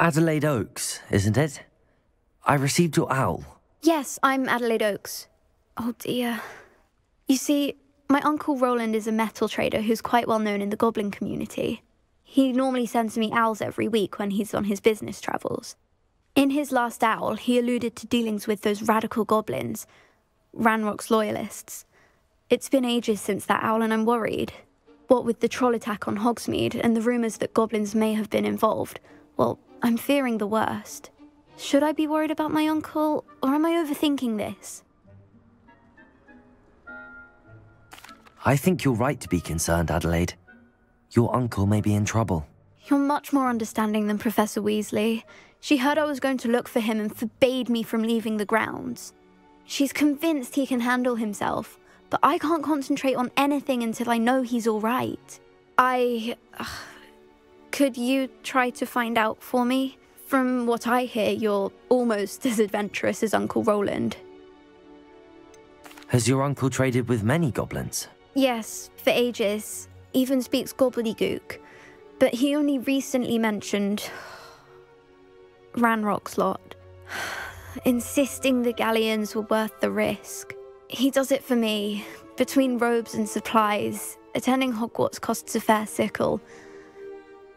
Adelaide Oaks, isn't it? I received your owl. Yes, I'm Adelaide Oaks. Oh dear. You see, my uncle Rowland is a metal trader who's quite well known in the goblin community. He normally sends me owls every week when he's on his business travels. In his last owl, he alluded to dealings with those radical goblins, Ranrock's loyalists. It's been ages since that owl and I'm worried. What with the troll attack on Hogsmeade and the rumours that goblins may have been involved, well, I'm fearing the worst. Should I be worried about my uncle, or am I overthinking this? I think you're right to be concerned, Adelaide. Your uncle may be in trouble. You're much more understanding than Professor Weasley. She heard I was going to look for him and forbade me from leaving the grounds. She's convinced he can handle himself, but I can't concentrate on anything until I know he's all right. Could you try to find out for me? From what I hear, you're almost as adventurous as Uncle Rowland. Has your uncle traded with many goblins? Yes, for ages. Even speaks gobbledygook. But he only recently mentioned Ranrock's lot, insisting the galleons were worth the risk. He does it for me. Between robes and supplies, attending Hogwarts costs a fair sickle.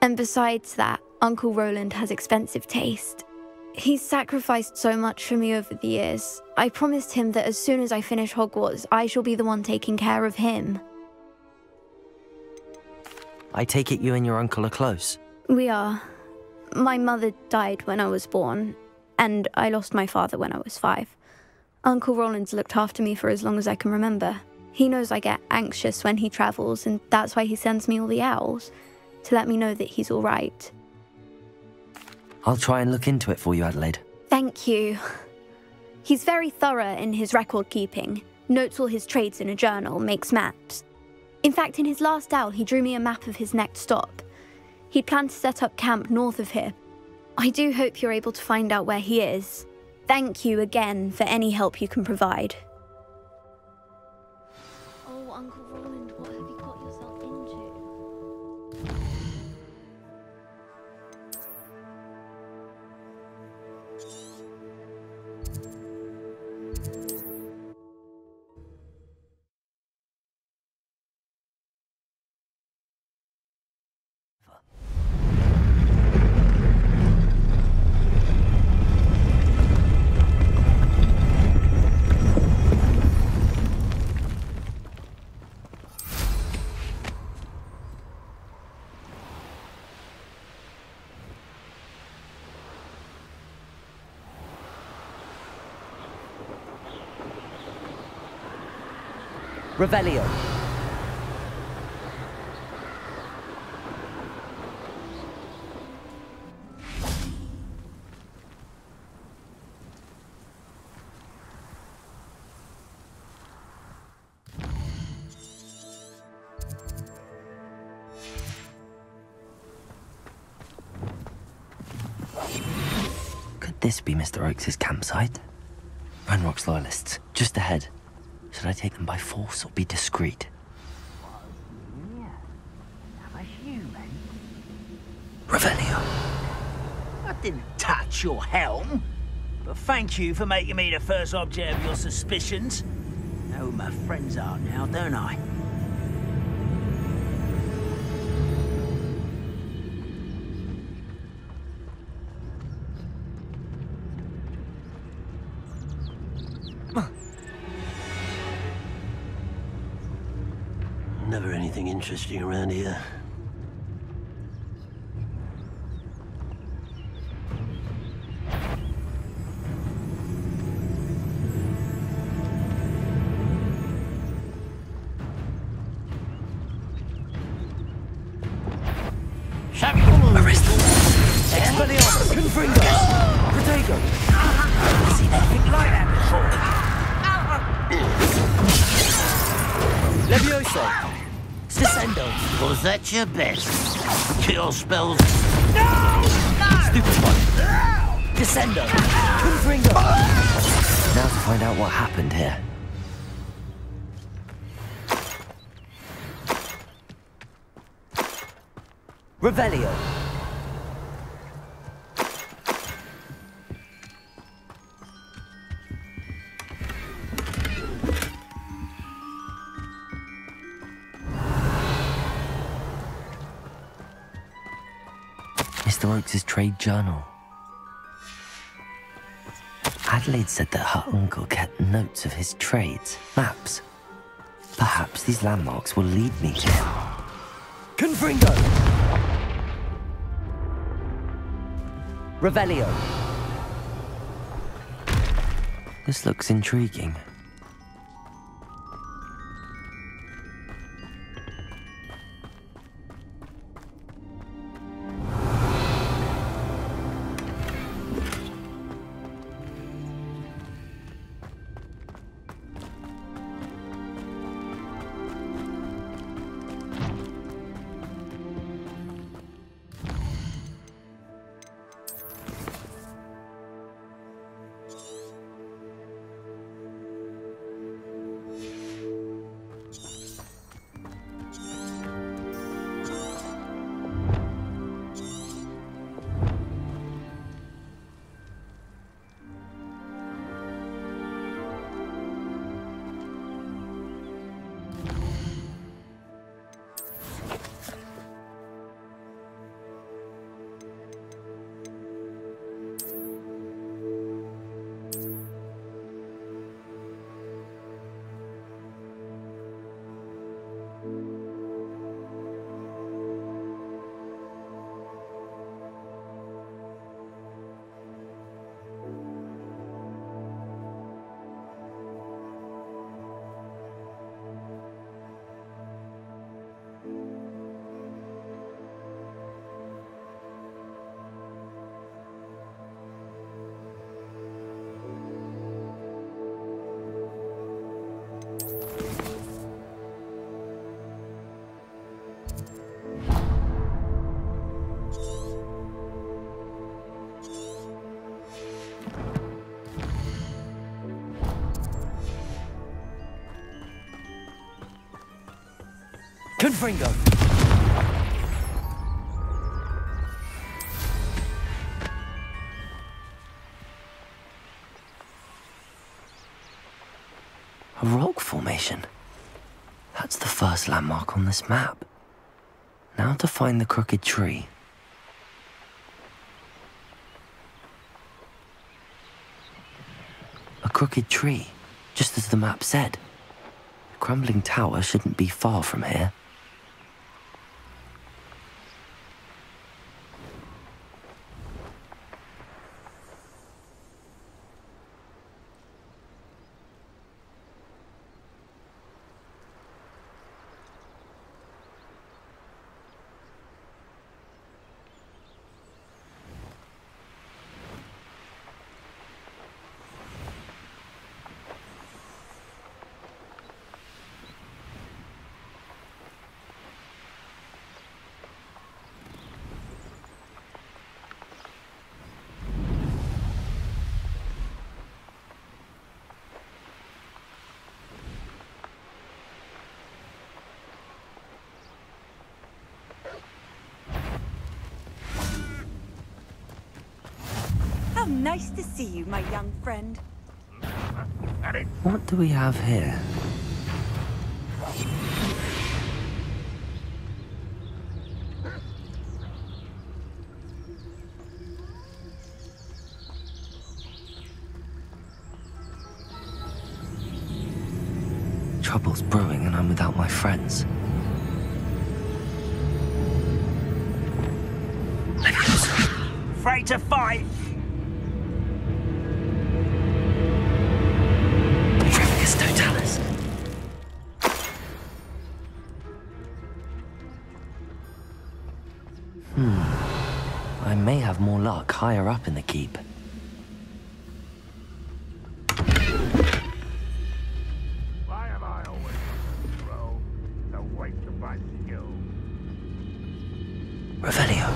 And besides that, Uncle Rowland has expensive taste. He's sacrificed so much for me over the years. I promised him that as soon as I finish Hogwarts, I shall be the one taking care of him. I take it you and your uncle are close? We are. My mother died when I was born, and I lost my father when I was 5. Uncle Rowland's looked after me for as long as I can remember. He knows I get anxious when he travels, and that's why he sends me all the owls, to let me know that he's all right. I'll try and look into it for you, Adelaide. Thank you. He's very thorough in his record keeping, notes all his trades in a journal, makes maps. In fact, in his last owl, he drew me a map of his next stop. He planned to set up camp north of here. I do hope you're able to find out where he is. Thank you again for any help you can provide. Oh, Uncle Rowland, what have you got yourself into? Revelio. Could this be Mr. Oakes' campsite? Ranrock's loyalists, just ahead. Should I take them by force or be discreet? Revelio. I didn't touch your helm, but thank you for making me the first object of your suspicions. I know who my friends are now, don't I? Never anything interesting around here. Arrest them! Expelliarmus! Confringo! Protego! I've seen anything like that before! Levioso! Descendo! Was that your best? Kill spells? No! Stupid one! Descendo! Confringo! Now to find out what happened here. Revelio! Mr. Oakes' trade journal. Adelaide said that her uncle kept notes of his trades, maps. Perhaps these landmarks will lead me to him. Confringo! Revelio! This looks intriguing. Confringo! A rock formation. That's the first landmark on this map. Now to find the crooked tree. A crooked tree, just as the map said. The crumbling tower shouldn't be far from here. How nice to see you, my young friend. What do we have here? Trouble's brewing and I'm without my friends. Afraid to fight? Tremicus totalis. I may have more luck higher up in the keep. Why am I always on the road? It's a waste of my skill. Revelio.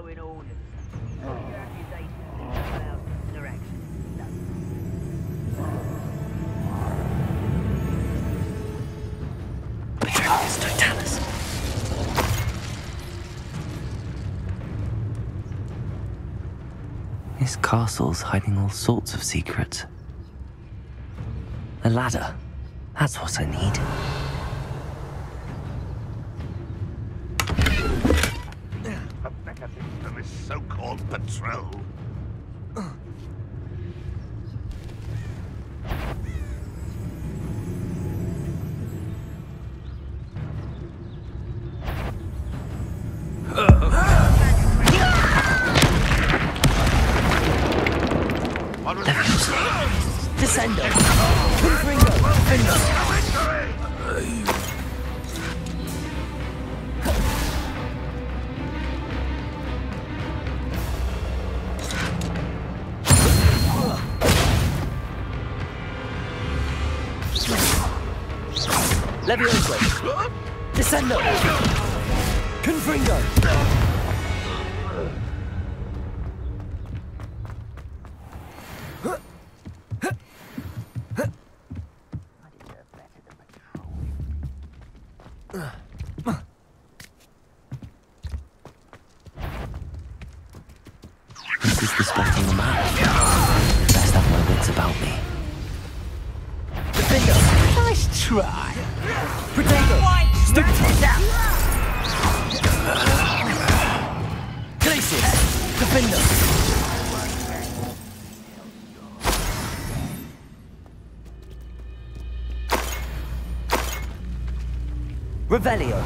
following orders. Your accusations in someone else's direction. Petronius Totalis. This castle's hiding all sorts of secrets. A ladder. That's what I need. Rebecca thinks of this so-called patrol. Descendo! Confringo! Findo! Levioso! Descendo! Confringo! This is the spot on the map. Best have my wits about me. Defender! Nice try! Potato! Stupid! Glacius! Defender! Revelio!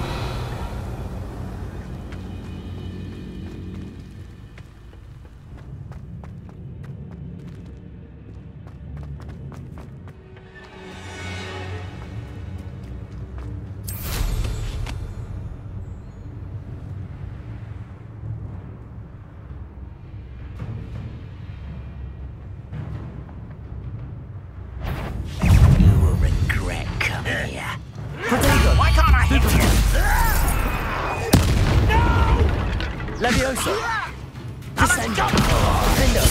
Levioso! Descendo! Defendo!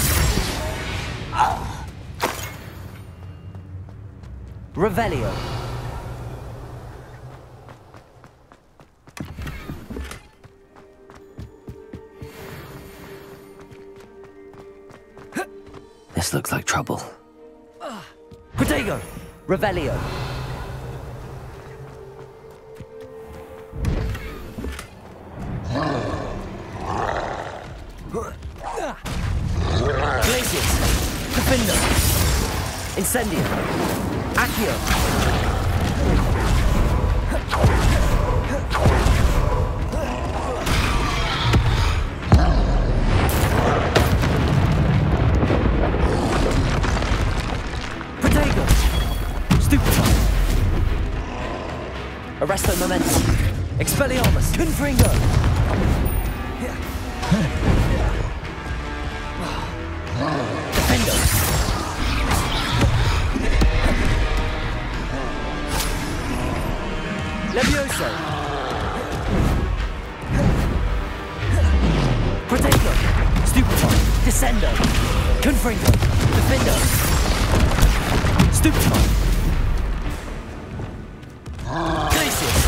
Revelio! This looks like trouble. Protego! Revelio! Glacius! Defender! Incendio! Accio! Protego! Stupefy! Arresto Momentum! Expelliarmus! Confringo! Defendo! Levioso! Protego! Stupefy! Descendo! Confringo! Defendo! Stupefy! Glacius!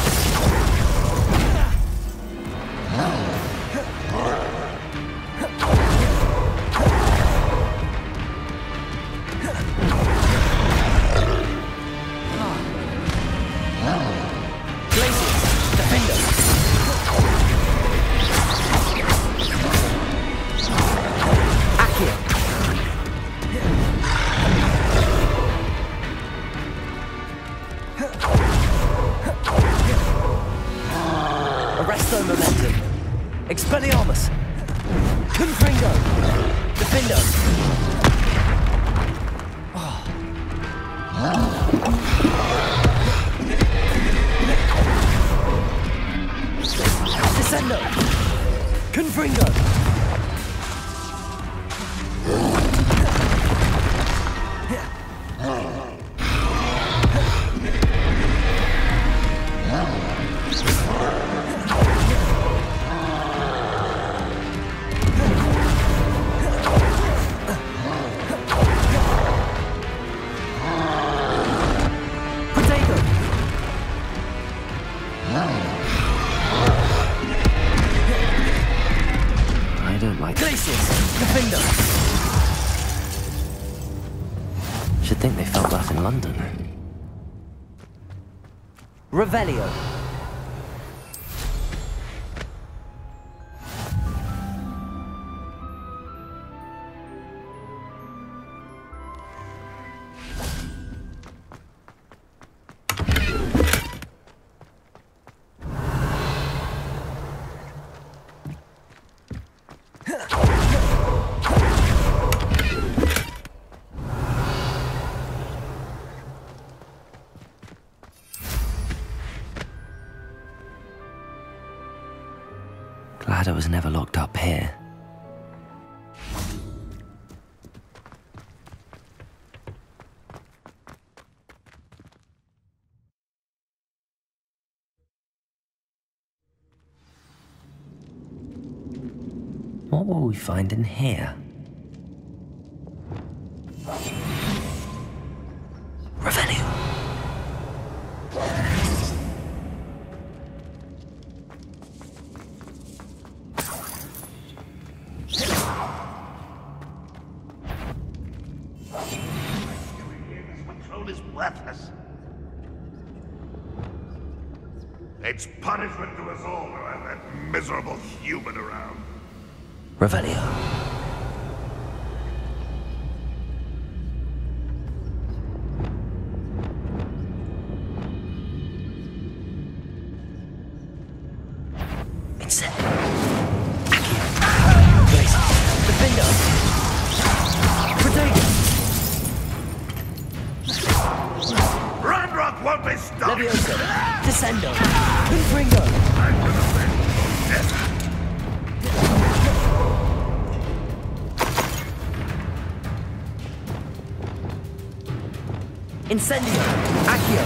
Arresto Momentum! Expelliarmus! Confringo! Defendo! Descendo! Confringo! Should think they felt that in London. Revelio. Glad I was never locked up here. What will we find in here? Revenue. Worthless. It's punishment to us all to have that miserable human around. Revelio. It's it. Defender. Protect. Rock won't be stopped! Levioso, Descendo, Confringo! Incendio, Accio,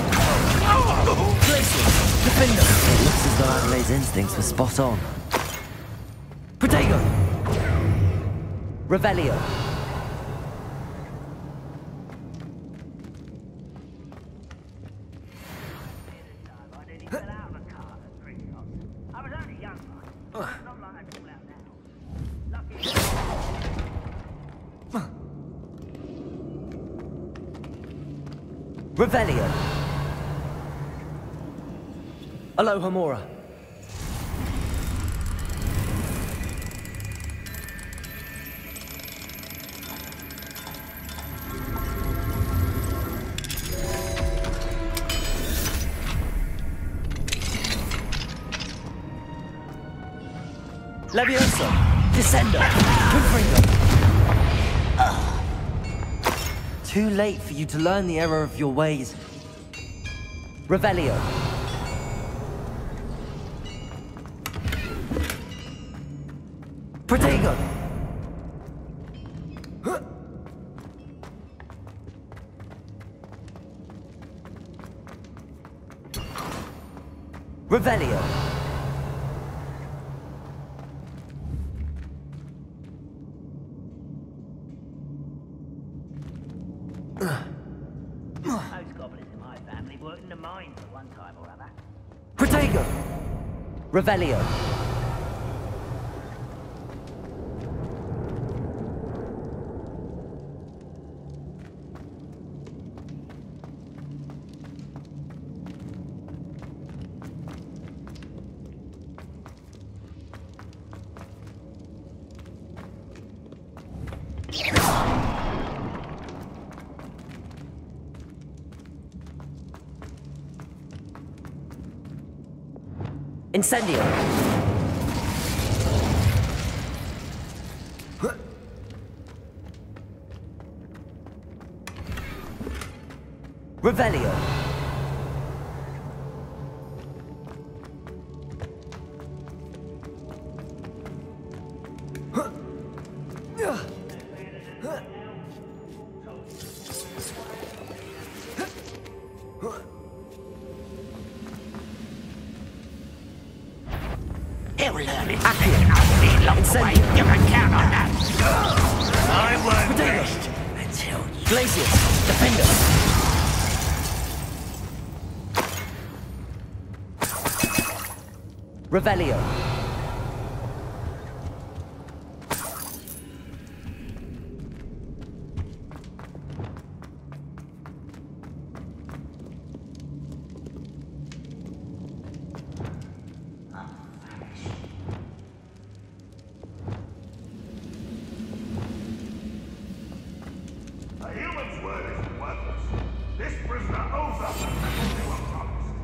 Glacius, Defender. It looks as though Adelaide's instincts were spot on. Protego! Revelio. Revelio. Aloha Mora. Levioso. Descendo. Confringo. Too late for you to learn the error of your ways. Revelio. Protego. Revelio. Most goblins in my family worked in the mines at one time or other. Protego. Revelio. Incendio. Revelio. He'll learn it. I'll be locked away. You can count on that. I won't rest until you... Glacius. Defender. Revelio. human's word is worthless. This prisoner owes us what you have promised.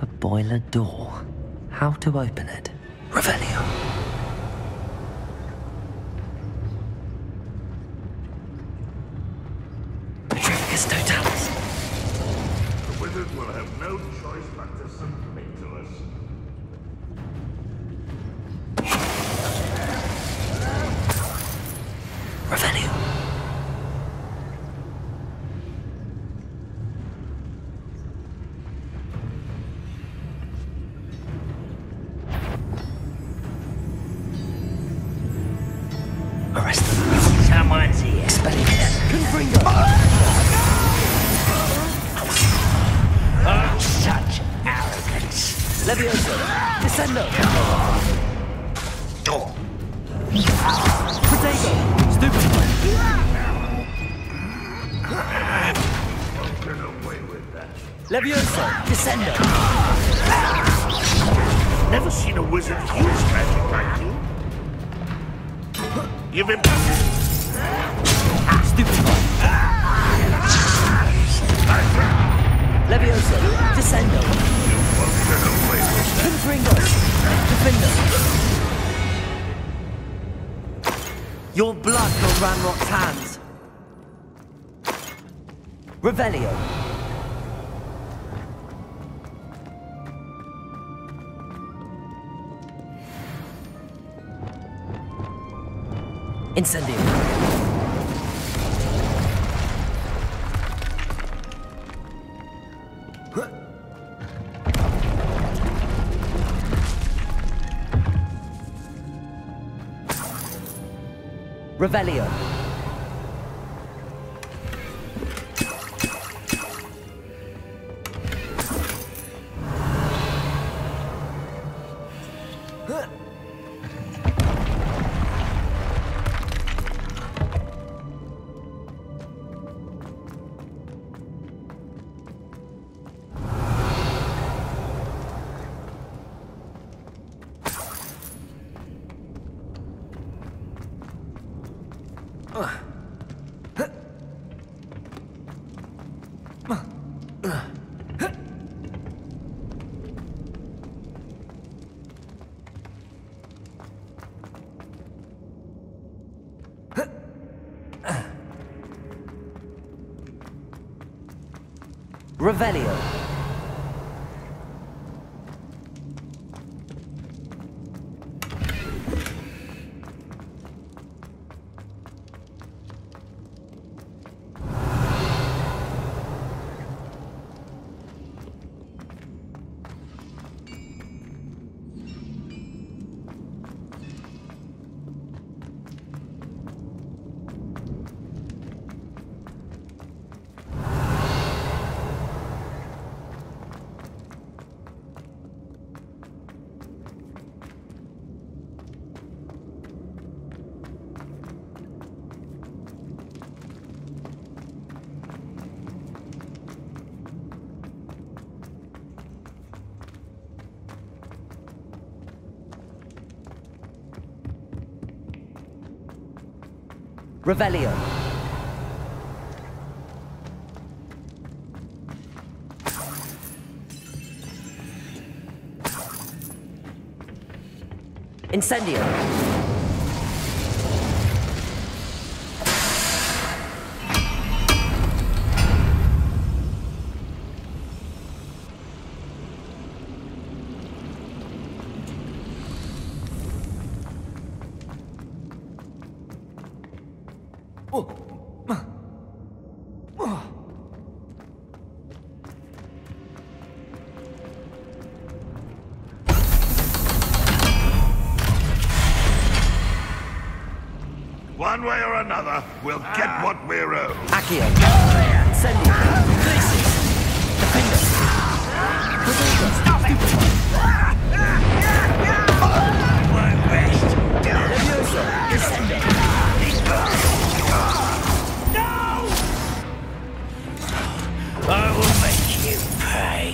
A boiler door. How to open it? Revelio. Petrificus totalis. The wizard will have no choice but to submit to us. Revelio. Arrest them. Someone's here. Expelliarmus. Confringo. Oh, such arrogance. Levioso. Descendo. Protego. Stupid. Get away with that. Levioso. Descendo. Never seen a wizard use magic like you. Give him. Stupid. Levioso. Descendo. You won't get away with that. Confringo. Defendo. Your blood on Ranrock's hands. Revelio. Incendio. Revelio. Revelio. Revelio. Incendio. One way or another, we'll get what we're owed. Accio. Incendio. Glacis. Defender. Protego. Won't rest. Levioso. Descendo. No! I will make you pay.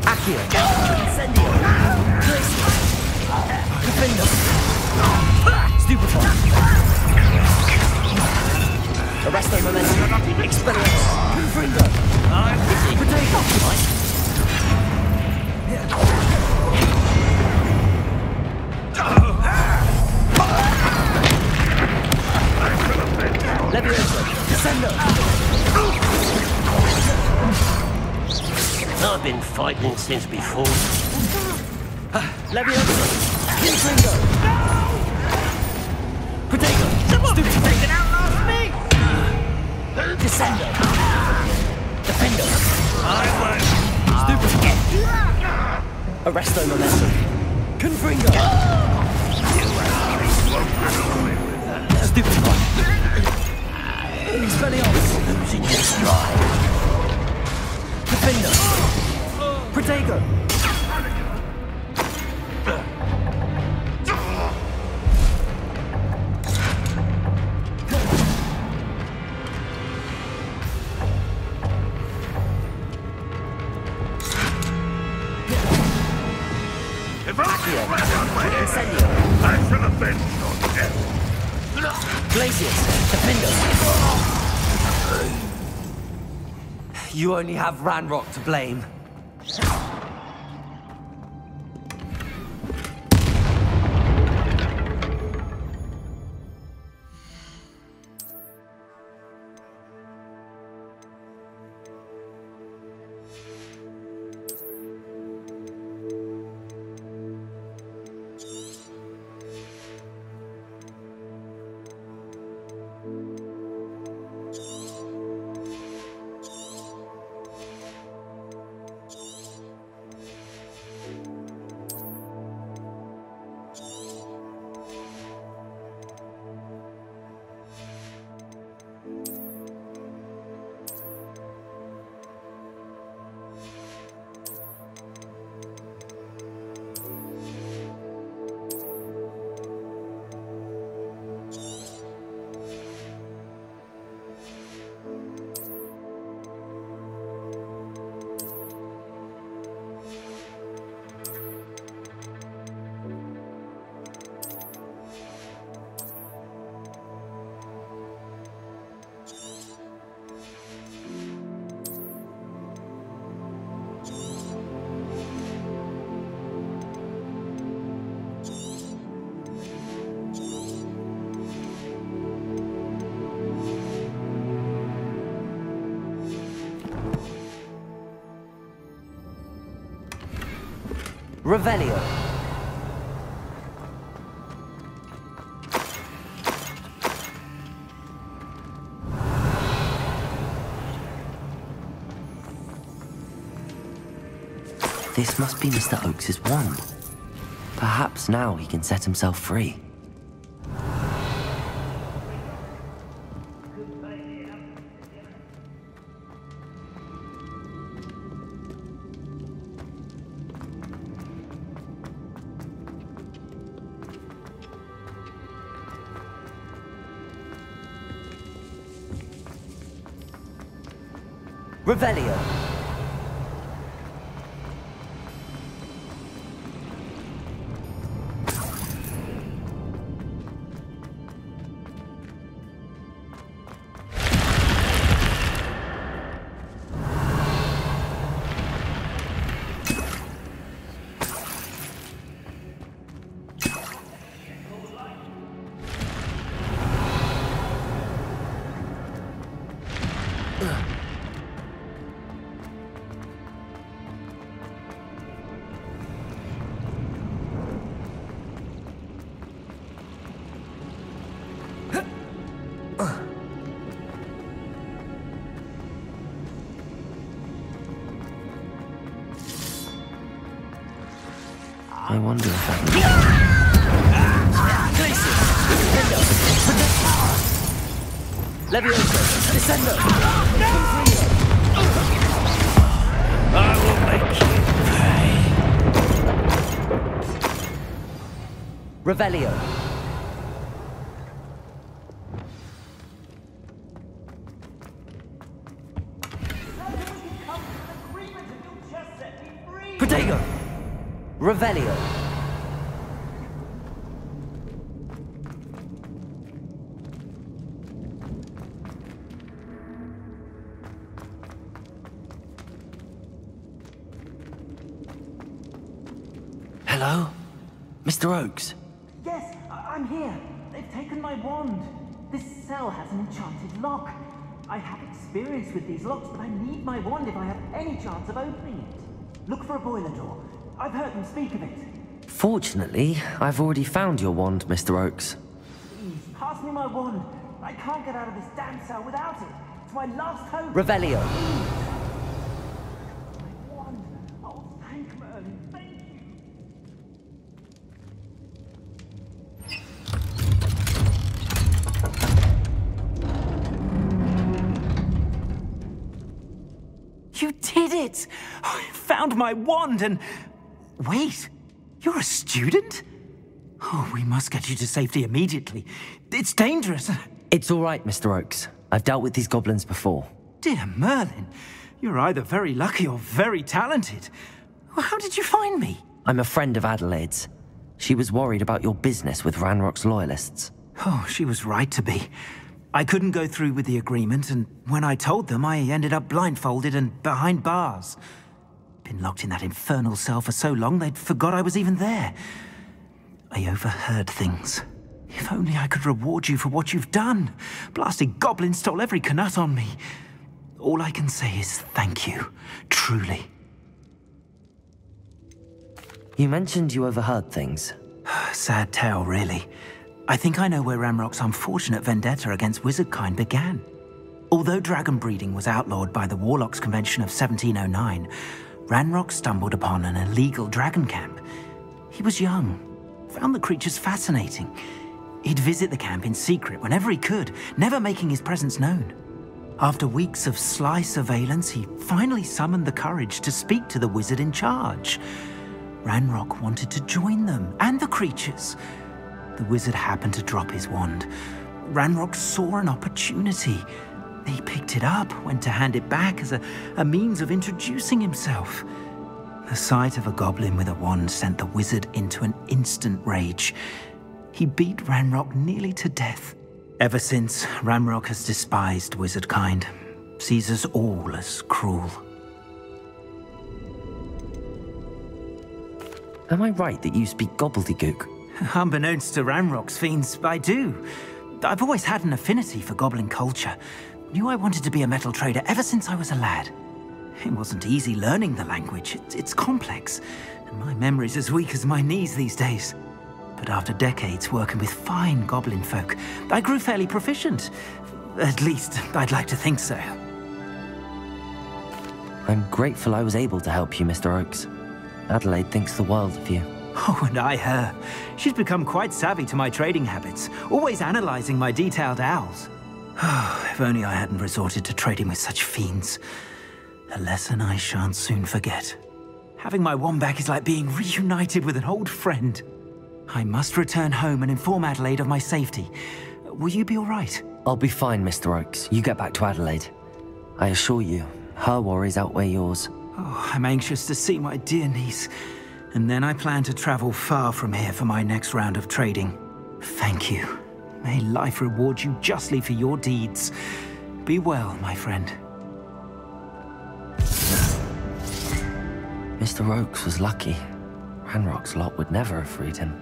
Accio. Incendio. Glacis. Defender! I've been fighting since before. Leviosa! Infringo! Potato! Stupid taken out last me! Descender! Defender! I won't! Stupid! Arresto momentum! Confringo! Stupid one! Expelliarmus! Losing your stride! Defender! Protego! I shall avenge your death. Glacius, Defender. You only have Ranrock to blame. Revelio. This must be Mr. Oakes's wand. Perhaps now he can set himself free. Revelio. I wonder if I can... Leviosa, Descendo! I will make you pay. Revelio. Protego. Revelio. Hello? Mr. Oakes? Yes, I'm here. They've taken my wand. This cell has an enchanted lock. I have experience with these locks, but I need my wand if I have any chance of opening it. Look for a boiler door. I've heard them speak of it. Fortunately, I've already found your wand, Mr. Oakes. Please, pass me my wand. I can't get out of this damn cell without it. It's my last hope. Revelio. My wand. Oh, thank Merlin. Thank you. You did it! I found my wand and... Wait, you're a student? Oh, we must get you to safety immediately. It's dangerous. It's all right, Mr. Oakes. I've dealt with these goblins before. Dear Merlin, you're either very lucky or very talented. Well, how did you find me? I'm a friend of Adelaide's. She was worried about your business with Ranrock's loyalists. Oh, she was right to be. I couldn't go through with the agreement, and when I told them, I ended up blindfolded and behind bars. Been locked in that infernal cell for so long, they'd forgot I was even there. I overheard things. If only I could reward you for what you've done. Blasted goblins stole every knut on me. All I can say is thank you, truly. You mentioned you overheard things. Sad tale, really. I think I know where Ranrock's unfortunate vendetta against wizardkind began. Although dragon breeding was outlawed by the Warlocks Convention of 1709, Ranrock stumbled upon an illegal dragon camp. He was young, found the creatures fascinating. He'd visit the camp in secret whenever he could, never making his presence known. After weeks of sly surveillance, he finally summoned the courage to speak to the wizard in charge. Ranrock wanted to join them, and the creatures. The wizard happened to drop his wand. Ranrock saw an opportunity. He picked it up, went to hand it back as a means of introducing himself. The sight of a goblin with a wand sent the wizard into an instant rage. He beat Ranrock nearly to death. Ever since, Ranrock has despised wizardkind, sees us all as cruel. Am I right that you speak gobbledygook? Unbeknownst to Ranrock's fiends, I do. I've always had an affinity for goblin culture. Knew I wanted to be a metal trader ever since I was a lad. It wasn't easy learning the language. It's complex, and my memory's as weak as my knees these days. But after decades working with fine goblin folk, I grew fairly proficient. At least, I'd like to think so. I'm grateful I was able to help you, Mr. Oakes. Adelaide thinks the world of you. Oh, and I her. She's become quite savvy to my trading habits, always analyzing my detailed owls. Oh, if only I hadn't resorted to trading with such fiends. A lesson I shan't soon forget. Having my wand back is like being reunited with an old friend. I must return home and inform Adelaide of my safety. Will you be all right? I'll be fine, Mr. Oakes. You get back to Adelaide. I assure you, her worries outweigh yours. Oh, I'm anxious to see my dear niece. And then I plan to travel far from here for my next round of trading. Thank you. May life reward you justly for your deeds. Be well, my friend. Mr. Oakes was lucky. Ranrock's lot would never have freed him.